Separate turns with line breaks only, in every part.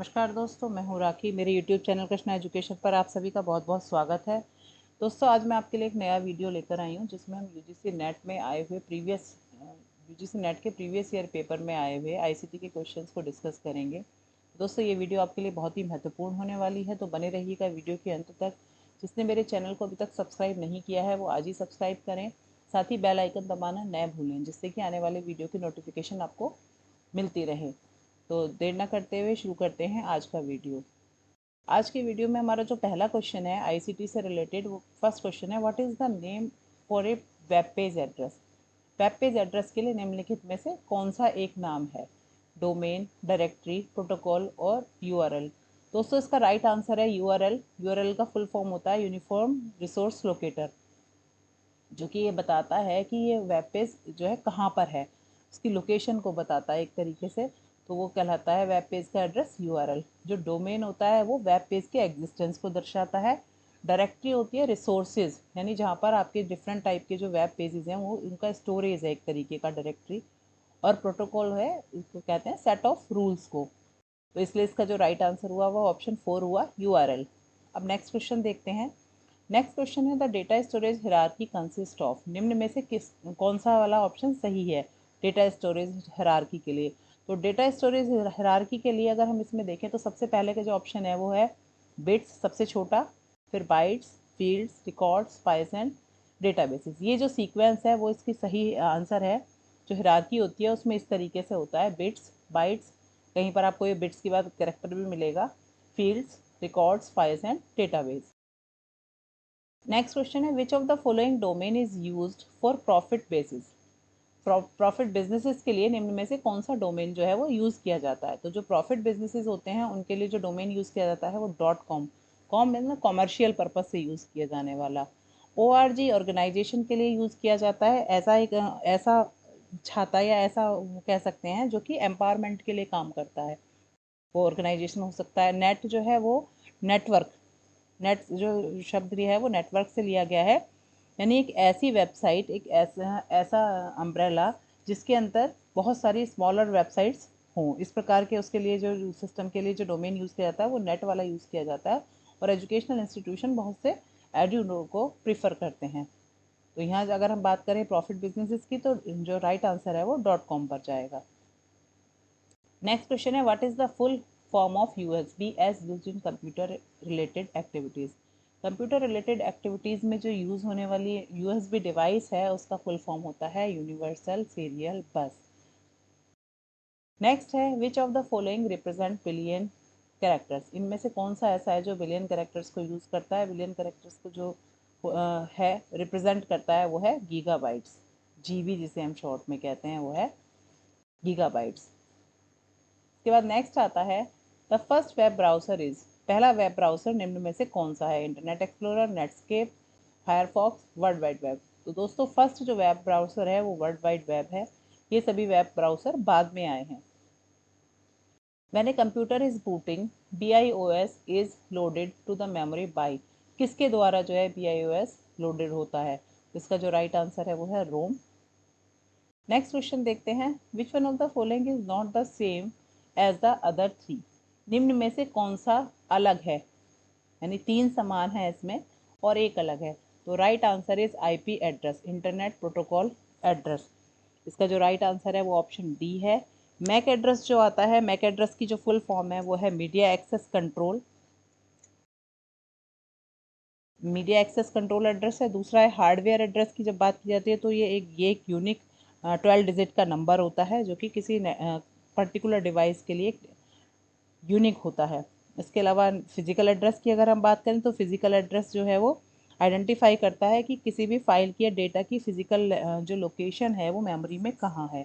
नमस्कार दोस्तों, मैं हूँ राखी। मेरे YouTube चैनल कृष्णा एजुकेशन पर आप सभी का बहुत बहुत स्वागत है। दोस्तों, आज मैं आपके लिए एक नया वीडियो लेकर आई हूँ जिसमें हम यूजीसी नेट में आए हुए यूजीसी नेट के प्रीवियस ईयर पेपर में आए हुए आईसीटी के क्वेश्चंस को डिस्कस करेंगे। दोस्तों, ये वीडियो आपके लिए बहुत ही महत्वपूर्ण होने वाली है, तो बने रहिएगा वीडियो के अंत तक। जिसने मेरे चैनल को अभी तक सब्सक्राइब नहीं किया है वो आज ही सब्सक्राइब करें। साथ ही बेल आइकन दबाना न भूलें, जिससे कि आने वाले वीडियो की नोटिफिकेशन आपको मिलती रहे। तो देर ना करते हुए शुरू करते हैं आज का वीडियो। आज के वीडियो में हमारा जो पहला क्वेश्चन है आईसीटी से रिलेटेड, वो फर्स्ट क्वेश्चन है, what is the name for a web page address. Web page address के लिए निम्नलिखित में से कौन सा एक नाम है? डोमेन, डायरेक्टरी, प्रोटोकॉल और यूआरएल। दोस्तों, इसका राइट आंसर है यूआरएल। यूआरएल का फुल फॉर्म होता है यूनिफॉर्म रिसोर्स लोकेटर, जो कि ये बताता है कि ये वेब पेज जो है कहाँ पर है, उसकी लोकेशन को बताता है एक तरीके से। तो वो कहलाता है वेब पेज का एड्रेस यूआरएल। जो डोमेन होता है वो वेब पेज के एग्जिस्टेंस को दर्शाता है। डायरेक्टरी होती है रिसोर्सेज, यानी जहाँ पर आपके डिफरेंट टाइप के जो वेब पेजेस हैं वो उनका स्टोरेज है एक तरीके का डायरेक्टरी। और प्रोटोकॉल है, इसको कहते हैं सेट ऑफ रूल्स को। तो इसलिए इसका जो राइट आंसर हुआ वो ऑप्शन 4 हुआ, यूआरएल। अब नेक्स्ट क्वेश्चन देखते हैं। नेक्स्ट क्वेश्चन है, the data storage hierarchy consist of. निम्न में से कौन सा वाला ऑप्शन सही है डेटा स्टोरेज हिरार्की के लिए? तो डेटा स्टोरेज हिरार्की के लिए अगर हम इसमें देखें तो सबसे पहले का जो ऑप्शन है वो है बिट्स, सबसे छोटा, फिर bytes, fields, records, files and databases. ये जो सीक्वेंस है वो इसकी सही आंसर है। जो हिरार्की होती है उसमें इस तरीके से होता है, बिट्स, बाइट्स, कहीं पर आपको ये बिट्स की बात कैरेक्टर भी मिलेगा, fields, records, files and database. Next question है, which of the following domain is used for profit basis. Profit businesses के लिए निम्न में से कौन सा डोमेन जो है वो यूज़ किया जाता है? तो जो प्रॉफिट बिजनेसेस होते हैं उनके लिए जो डोमेन यूज़ किया जाता है वो डॉट कॉम। कॉम मतलब कॉमर्शियल पर्पज से यूज़ किया जाने वाला। ORG ऑर्गेनाइजेशन के लिए यूज़ किया जाता है। ऐसा छाता या ऐसा कह सकते हैं जो कि एम्पावरमेंट के लिए काम करता है, वो ऑर्गेनाइजेशन हो सकता है। नेट जो है वो नेटवर्क, नेट जो शब्द लिया है वो नेटवर्क से लिया गया है, यानी एक ऐसी वेबसाइट, एक ऐसा ऐसा अम्ब्रेला जिसके अंदर बहुत सारी स्मॉलर वेबसाइट्स हों। इस प्रकार के उसके लिए जो सिस्टम के लिए जो डोमेन यूज़ किया जाता है वो नेट वाला यूज़ किया जाता है। और एजुकेशनल इंस्टीट्यूशन बहुत से एडू को प्रीफर करते हैं। तो यहाँ अगर हम बात करें प्रॉफिट बिजनेसेस की तो जो राइट आंसर है वो डॉट कॉम पर जाएगा। नेक्स्ट क्वेश्चन है, what is the full form of USB as use in computer related activities. Computer related activities में जो यूज़ होने वाली यूएसबी डिवाइस है उसका फुल फॉर्म होता है यूनिवर्सल सीरियल बस। नेक्स्ट है, which of the following represent billion characters. इनमें से कौन सा ऐसा है जो बिलियन कैरेक्टर्स को यूज़ करता है? बिलियन कैरेक्टर्स को जो है रिप्रेजेंट करता है वो है गीगाबाइट्स। जीबी जिसे हम शॉर्ट में कहते हैं वो है गीगाबाइट्स। उसके बाद नेक्स्ट आता है, the first web browser is. पहला वेब ब्राउज़र निम्न में से कौन सा है? Internet explorer, Netscape, Firefox, world wide web. तो दोस्तों, फर्स्ट जो वेब ब्राउज़र है वो वर्ल्ड वाइड वेब है। ये सभी वेब ब्राउज़र बाद में आए हैं। When a computer is booting, BIOS is loaded to the memory by। किसके द्वारा जो है BIOS लोडेड होता है? इसका जो राइट आंसर है वो है रोम। नेक्स्ट क्वेश्चन देखते हैं, which one of the following is not the same as the other three. निम्न में से कौन सा अलग है, यानी तीन समान है इसमें और एक अलग है? तो right answer is IP address, internet protocol address. इसका जो राइट आंसर है वो ऑप्शन डी है। मैक एड्रेस जो आता है, मैक एड्रेस की जो फुल फॉर्म है वो है media access control, media access control address है। दूसरा है हार्डवेयर एड्रेस की जब बात की जाती है तो ये एक यूनिक 12 डिजिट का नंबर होता है जो कि किसी पर्टिकुलर डिवाइस के लिए यूनिक होता है। इसके अलावा फिजिकल एड्रेस की अगर हम बात करें तो फिजिकल एड्रेस जो है वो आइडेंटिफाई करता है कि किसी भी फाइल की या डेटा की फिजिकल जो लोकेशन है वो मेमोरी में कहाँ है।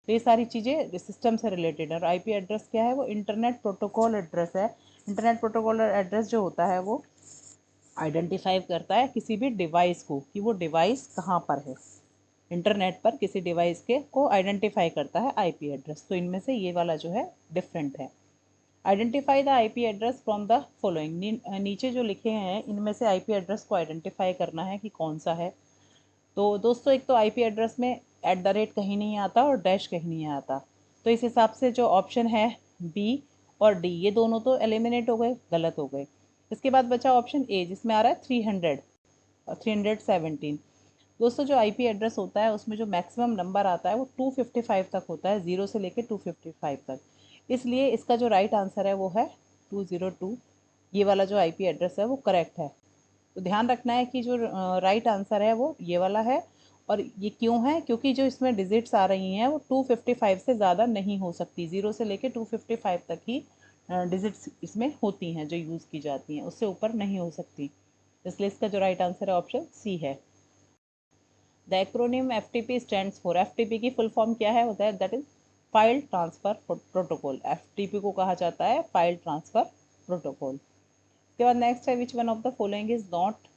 तो ये सारी चीज़ें सिस्टम से रिलेटेड है। और आईपी एड्रेस क्या है? वो इंटरनेट प्रोटोकॉल एड्रेस है। इंटरनेट प्रोटोकॉल एड्रेस जो होता है वो आइडेंटिफाई करता है किसी भी डिवाइस को कि वो डिवाइस कहाँ पर है। इंटरनेट पर किसी डिवाइस के को आइडेंटिफाई करता है आईपी एड्रेस। तो इनमें से ये वाला जो है डिफरेंट है। Identify the IP address from the following. नीचे जो लिखे हैं इनमें से आईपी एड्रेस को आइडेंटिफाई करना है कि कौन सा है। तो दोस्तों, एक तो आईपी एड्रेस में @ कहीं नहीं आता और डैश कहीं नहीं आता। तो इस हिसाब से जो ऑप्शन है बी और डी, ये दोनों तो एलिमिनेट हो गए, गलत हो गए। इसके बाद बचा ऑप्शन ए जिसमें आ रहा है 300 और 317। दोस्तों जो आईपी एड्रेस होता है उसमें जो मैक्सिमम नंबर आता है वो 255 तक होता है, 0 से लेकर 255 तक। इसलिए इसका जो राइट आंसर है वो है 202। ये वाला जो आईपी एड्रेस है वो करेक्ट है। तो ध्यान रखना है कि जो राइट आंसर है वो ये वाला है। और ये क्यों है? क्योंकि जो इसमें डिजिट्स आ रही हैं वो 255 से ज़्यादा नहीं हो सकती, 0 से लेके 255 तक ही डिजिट्स इसमें होती हैं जो यूज़ की जाती हैं, उससे ऊपर नहीं हो सकती। इसलिए इसका जो राइट आंसर है ऑप्शन सी है। The acronym FTP stands for, FTP की फुल फॉर्म क्या है होता है? That is file transfer protocol. FTP को कहा जाता है फाइल ट्रांसफ़र प्रोटोकॉल। उसके बाद नेक्स्ट है विच one of the following is not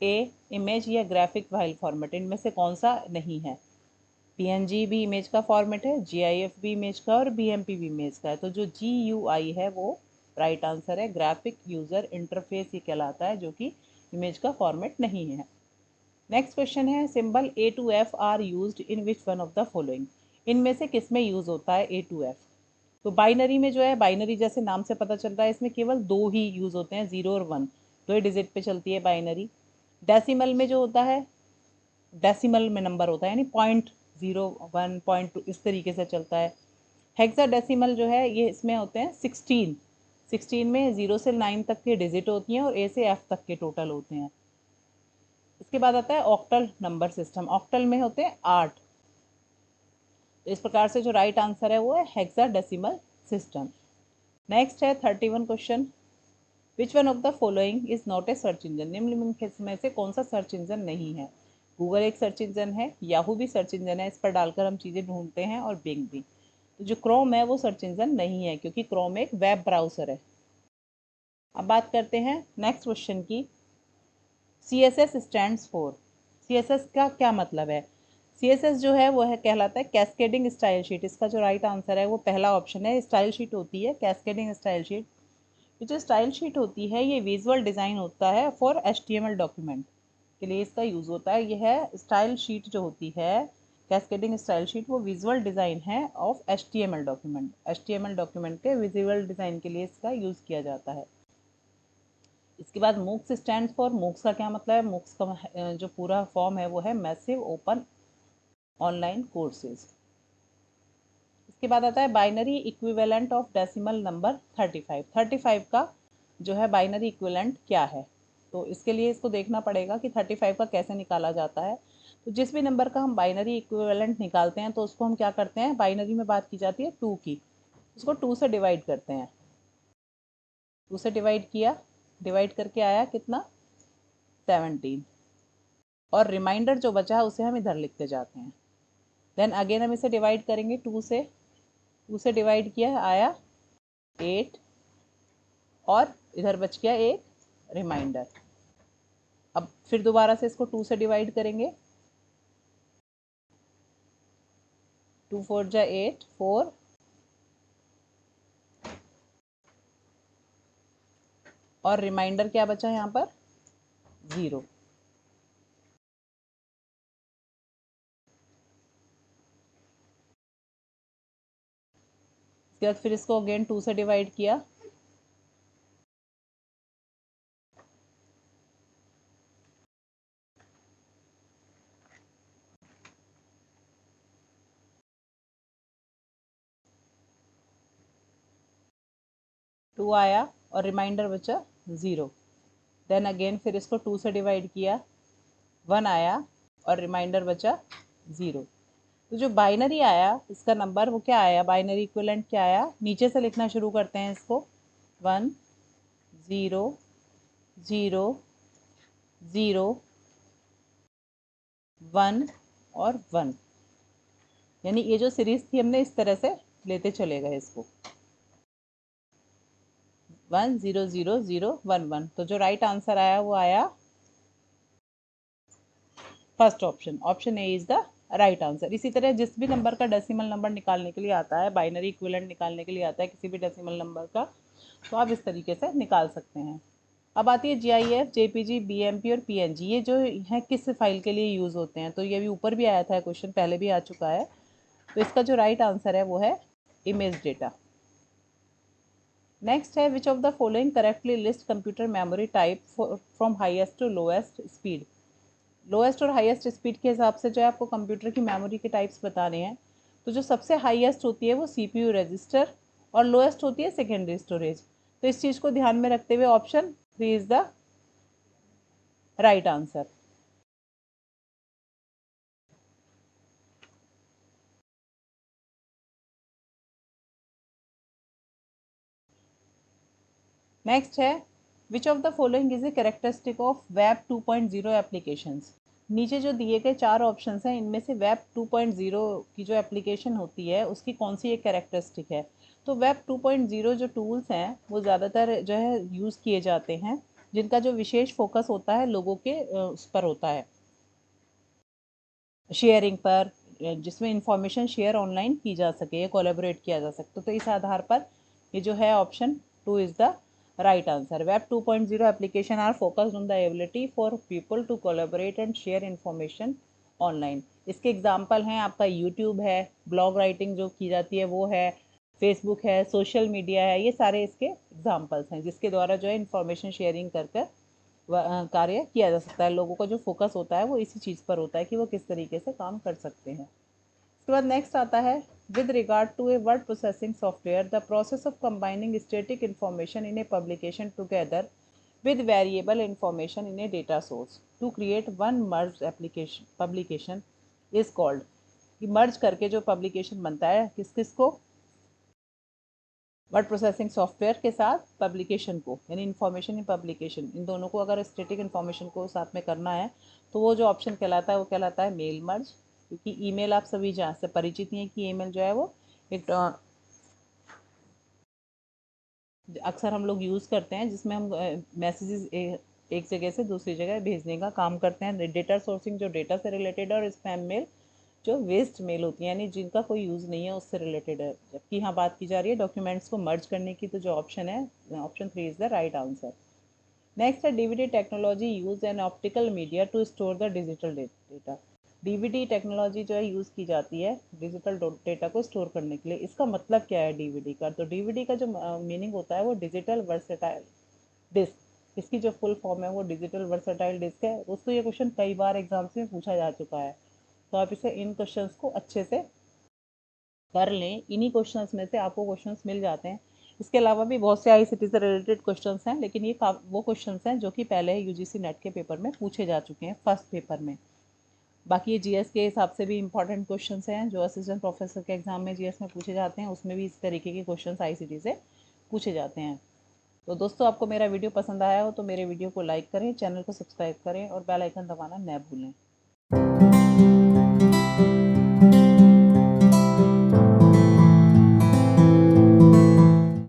a image या ग्राफिक फाइल फॉर्मेट, इनमें से कौन सा नहीं है? PNG भी इमेज का फॉर्मेट है, GIF भी इमेज का, और BMP भी इमेज का है। तो जो GUI है वो राइट आंसर है, ग्राफिक यूजर इंटरफेस ही कहलाता है, जो कि इमेज का फॉर्मेट नहीं है। नेक्स्ट क्वेश्चन है symbol A to F are used in which one of the following, इनमें से किस में यूज होता है A to F? तो बाइनरी में जो है, बाइनरी जैसे नाम से पता चल रहा है इसमें केवल दो ही यूज होते हैं, 0 और 1, दो ही डिजिट पे चलती है बाइनरी। डेसिमल में जो होता है, डेसिमल में नंबर होता है, यानी 0.01 0.2 इस तरीके से चलता है। हेक्साडेसिमल जो है ये इसमें होते हैं 16, 16 में 0 से 9 तक के डिजिट होती हैं और A से F तक के टोटल होते हैं। इसके बाद आता है ऑक्टल नंबर सिस्टम, ऑक्टल में होते हैं 8। तो इस प्रकार से जो राइट आंसर है वो है हेक्साडेसिमल सिस्टम। नेक्स्ट है 31 question, which one of the following is not a search engine, निम्नलिखित में से कौन सा सर्च इंजन नहीं है? गूगल एक सर्च इंजन है, याहू भी सर्च इंजन है, इस पर डालकर हम चीज़ें ढूंढते हैं, और बिंग भी। तो जो क्रोम है वो सर्च इंजन नहीं है, क्योंकि क्रोम एक वेब ब्राउज़र है। अब बात करते हैं नेक्स्ट क्वेश्चन की। CSS स्टैंड्स फॉर, CSS का क्या मतलब है? CSS जो है वो है कहलाता है कैस्केडिंग स्टाइल शीट। इसका जो राइट आंसर है वो पहला ऑप्शन है, स्टाइल शीट होती है कैस्केडिंग स्टाइल शीट। ये जो स्टाइल शीट होती है ये विजुअल डिज़ाइन होता है फॉर HTML डॉक्यूमेंट के लिए इसका यूज़ होता है। यह है स्टाइल शीट जो होती है, कैस्केडिंग स्टाइल शीट, वो विजुअल डिज़ाइन है of HTML document. HTML document के विजुअल डिज़ाइन के लिए इसका यूज़ किया जाता है। इसके बाद मूक्स स्टैंड फॉर, मूक्स का क्या मतलब है? मूक्स का जो पूरा फॉर्म है वो है मैसिव ओपन ऑनलाइन कोर्सेज। इसके बाद आता है binary equivalent of decimal number 35। 35 का जो है बाइनरी इक्विवेलेंट क्या है? तो इसके लिए इसको देखना पड़ेगा कि 35 का कैसे निकाला जाता है। तो जिस भी नंबर का हम बाइनरी इक्विवेलेंट निकालते हैं तो उसको हम क्या करते हैं, बाइनरी में बात की जाती है 2 की, उसको 2 से डिवाइड करते हैं। 2 से डिवाइड किया, डिवाइड करके आया कितना? 17। और रिमाइंडर जो बचा है उसे हम इधर लिखते जाते हैं। देन अगेन हम इसे डिवाइड करेंगे 2 से, 2 से डिवाइड किया आया 8, और इधर बच गया एक रिमाइंडर। अब फिर दोबारा से इसको 2 से डिवाइड करेंगे, 2 4 जा 8, 4, और रिमाइंडर क्या बचा यहाँ पर? 0। इसके बाद फिर इसको अगेन 2 से डिवाइड किया, टू आया और रिमाइंडर बचा 0। देन अगेन फिर इसको 2 से डिवाइड किया, 1 आया और रिमाइंडर बचा 0। तो जो बाइनरी आया इसका नंबर वो क्या आया, बाइनरी इक्विवेलेंट क्या आया? नीचे से लिखना शुरू करते हैं इसको, 1 0 0 0 1 और 1, यानी ये जो सीरीज थी हमने इस तरह से लेते चले गए इसको, 1 0 0 0 1 1। तो जो राइट आंसर आया वो आया first option, option A is the right answer. इसी तरह जिस भी नंबर का डेसिमल नंबर निकालने के लिए आता है, बाइनरी इक्विवेलेंट निकालने के लिए आता है किसी भी डेसिमल नंबर का, तो आप इस तरीके से निकाल सकते हैं। अब आती है GIF, JPG, BMP और PNG, ये जो है किस फाइल के लिए यूज़ होते हैं? तो ये भी ऊपर भी आया था क्वेश्चन, पहले भी आ चुका है। तो इसका जो राइट आंसर है वो है इमेज डेटा। नेक्स्ट है which of the following correctly list computer memory type from highest to lowest speed. Lowest और हाईएस्ट स्पीड के हिसाब से जो है आपको कंप्यूटर की मेमोरी के टाइप्स बताने हैं। तो जो सबसे हाईएस्ट होती है वो सीपीयू रजिस्टर और लोएस्ट होती है सेकेंडरी स्टोरेज। तो इस चीज़ को ध्यान में रखते हुए option 3 is the right answer. Next है which of the following is a characteristic of web 2.0 applications. नीचे जो दिए गए 4 ऑप्शंस हैं इनमें से वेब 2.0 की जो एप्लीकेशन होती है उसकी कौन सी एक कैरेक्टरिस्टिक है। तो वेब 2.0 जो टूल्स हैं वो ज़्यादातर जो है यूज़ किए जाते हैं जिनका जो विशेष फोकस होता है लोगों के उस पर होता है, शेयरिंग पर, जिसमें इंफॉर्मेशन शेयर ऑनलाइन की जा सके या कोलैबोरेट किया जा सकता। तो इस आधार पर ये जो है option 2 is the right answer. Web 2.0 application are focused on the ability for people to collaborate and share information online. इसके एग्जांपल हैं आपका यूट्यूब है, ब्लॉग राइटिंग जो की जाती है वो है, फेसबुक है, सोशल मीडिया है, ये सारे इसके एग्जांपल्स हैं जिसके द्वारा जो है इंफॉर्मेशन शेयरिंग कर कर कार्य किया जा सकता है। लोगों का जो फोकस होता है वो इसी चीज़ पर होता है कि वो किस तरीके से काम कर सकते हैं। उसके बाद नेक्स्ट आता है with regard to a word processing software the process of combining static information in a publication together with variable information in a data source to create one merged application publication is called। कि मर्ज करके जो publication बनता है किस किस को, word processing software के साथ पब्लिकेशन को, यानी इन्फॉर्मेशन इन पब्लिकेशन, इन दोनों को अगर स्टैटिक इन्फॉर्मेशन को साथ में करना है तो वो जो ऑप्शन कहलाता है वो कहलाता है मेल मर्ज। क्योंकि ईमेल आप सभी जहाँ से परिचित हैं कि ईमेल जो है वो एक अक्सर हम लोग यूज़ करते हैं जिसमें हम मैसेजेस एक जगह से दूसरी जगह भेजने का काम करते हैं। डेटा सोर्सिंग जो डेटा से रिलेटेड है और स्पैम मेल जो वेस्ट मेल होती है यानी जिनका कोई यूज़ नहीं है उससे रिलेटेड है। जबकि यहाँ बात की जा रही है डॉक्यूमेंट्स को मर्ज करने की, तो जो ऑप्शन है option 3 is the right answer. Next है DVD technology use an optical media to store the digital data. DVD technology जो है यूज़ की जाती है डिजिटल डेटा को स्टोर करने के लिए। इसका मतलब क्या है डीवीडी का? तो डीवीडी का जो मीनिंग होता है वो डिजिटल वर्सेटाइल डिस्क। इसकी जो फुल फॉर्म है वो डिजिटल वर्सेटाइल डिस्क है। उसको ये क्वेश्चन कई बार एग्जाम्स में पूछा जा चुका है, तो आप इसे इन क्वेश्चंस को अच्छे से कर लें। इन्हीं क्वेश्चंस में से आपको क्वेश्चंस मिल जाते हैं। इसके अलावा भी बहुत से आईसीटी से रिलेटेड क्वेश्चंस हैं, लेकिन ये वो क्वेश्चंस हैं जो कि पहले यूजीसी नेट के पेपर में पूछे जा चुके हैं फर्स्ट पेपर में। बाकी ये जीएस के हिसाब से भी इंपॉर्टेंट क्वेश्चंस हैं जो असिस्टेंट प्रोफेसर के एग्जाम में जीएस में पूछे जाते हैं, उसमें भी इस तरीके के क्वेश्चंस आईसीटी से पूछे जाते हैं। तो दोस्तों आपको मेरा वीडियो पसंद आया हो तो मेरे वीडियो को लाइक करें, चैनल को सब्सक्राइब करें और बेल आइकन दबाना न भूलें।